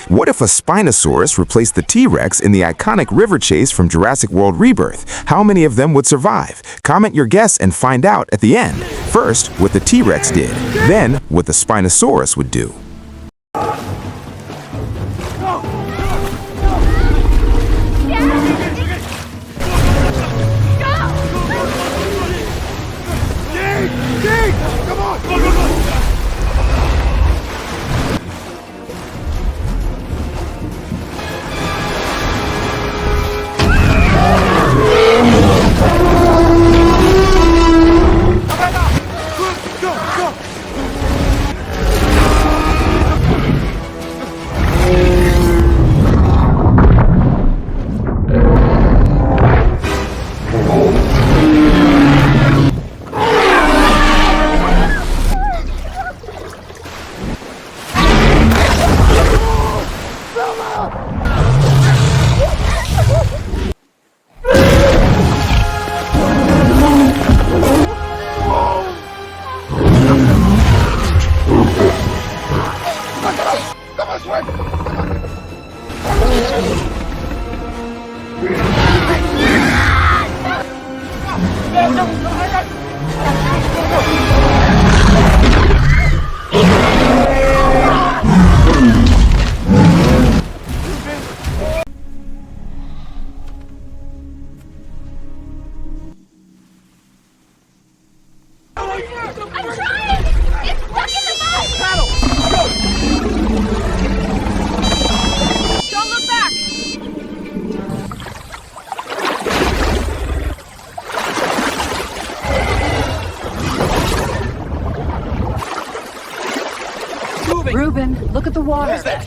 What if a Spinosaurus replaced the T-Rex in the iconic river chase from Jurassic World Rebirth? How many of them would survive? Comment your guess and find out at the end. First, what the T-Rex did, then what the Spinosaurus would do. I'm trying! It's stuck in the mud! Paddle! Go! Don't look back! Moving! Reuben, look at the water. What is that?